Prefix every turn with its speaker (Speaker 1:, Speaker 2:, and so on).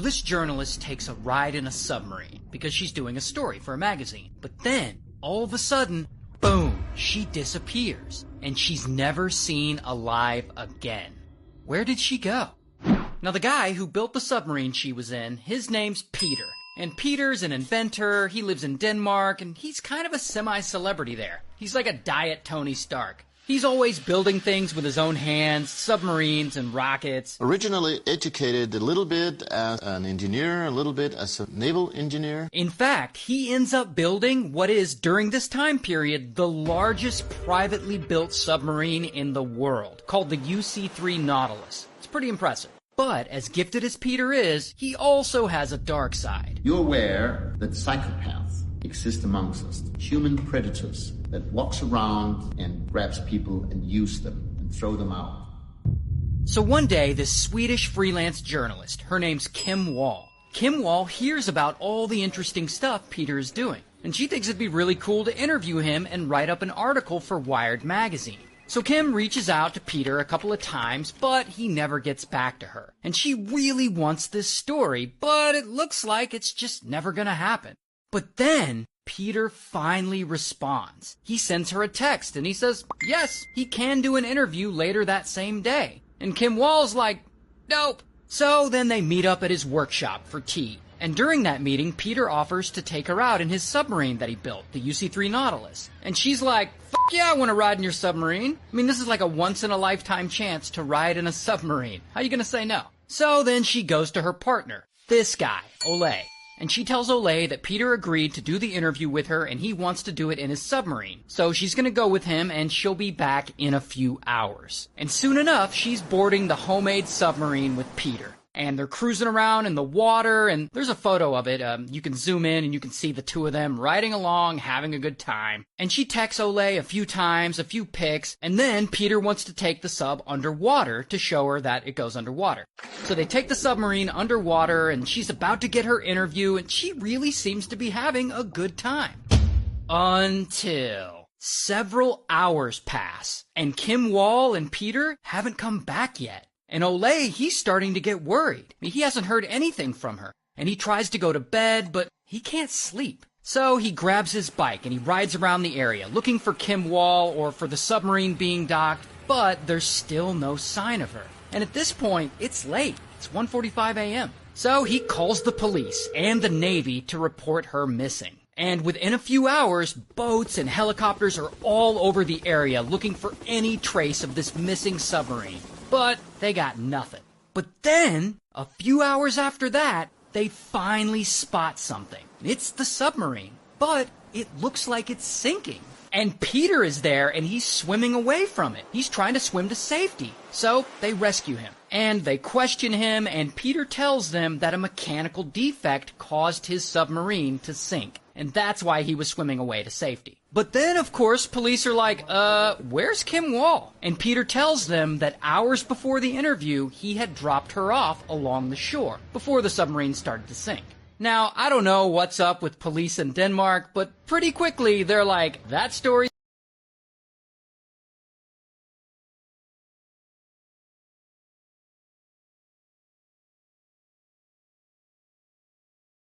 Speaker 1: this journalist takes a ride in a submarine because she's doing a story for a magazine. But then, all of a sudden, boom, she disappears. And she's never seen alive again. Where did she go? Now, the guy who built the submarine she was in, his name's Peter. And Peter's an inventor, he lives in Denmark, and he's kind of a semi-celebrity there. He's like a diet Tony Stark. He's always building things with his own hands, submarines and rockets.
Speaker 2: Originally educated a little bit as an engineer, a little bit as a naval engineer.
Speaker 1: In fact, he ends up building what is, during this time period, the largest privately built submarine in the world, called the UC-3 Nautilus. It's pretty impressive. But as gifted as Peter is, he also has a dark side.
Speaker 3: You're aware that psychopaths exist amongst us, human predators that walks around and grabs people and use them and throw them out.
Speaker 1: So one day, this Swedish freelance journalist, her name's Kim Wall. Kim Wall hears about all the interesting stuff Peter is doing, and she thinks it'd be really cool to interview him and write up an article for Wired magazine. So Kim reaches out to Peter a couple of times, but he never gets back to her. And she really wants this story, but it looks like it's just never gonna happen. But then, Peter finally responds. He sends her a text and he says, yes, he can do an interview later that same day. And Kim Wall's like, nope. So then they meet up at his workshop for tea. And during that meeting, Peter offers to take her out in his submarine that he built, the UC-3 Nautilus. And she's like, fuck yeah, I want to ride in your submarine. I mean, this is like a once-in-a-lifetime chance to ride in a submarine. How are you going to say no? So then she goes to her partner, this guy, Ole. And she tells Ole that Peter agreed to do the interview with her and he wants to do it in his submarine. So she's gonna go with him and she'll be back in a few hours. And soon enough, she's boarding the homemade submarine with Peter. And they're cruising around in the water, and there's a photo of it. You can zoom in and you can see the two of them riding along, having a good time. And she texts Ole a few times, a few pics, and then Peter wants to take the sub underwater to show her that it goes underwater. So they take the submarine underwater, and she's about to get her interview, and she really seems to be having a good time. Until several hours pass, and Kim Wall and Peter haven't come back yet. And Ole, he's starting to get worried. I mean, he hasn't heard anything from her. And he tries to go to bed, but he can't sleep. So he grabs his bike and he rides around the area, looking for Kim Wall or for the submarine being docked, but there's still no sign of her. And at this point, it's late. It's 1:45 a.m. So he calls the police and the Navy to report her missing. And within a few hours, boats and helicopters are all over the area looking for any trace of this missing submarine. But they got nothing. But then, a few hours after that, they finally spot something. It's the submarine, but it looks like it's sinking. And Peter is there and he's swimming away from it. He's trying to swim to safety. So they rescue him. And they question him, and Peter tells them that a mechanical defect caused his submarine to sink. And that's why he was swimming away to safety. But then, of course, police are like, where's Kim Wall? And Peter tells them that hours before the interview, he had dropped her off along the shore before the submarine started to sink. Now, I don't know what's up with police in Denmark, but pretty quickly they're like, that story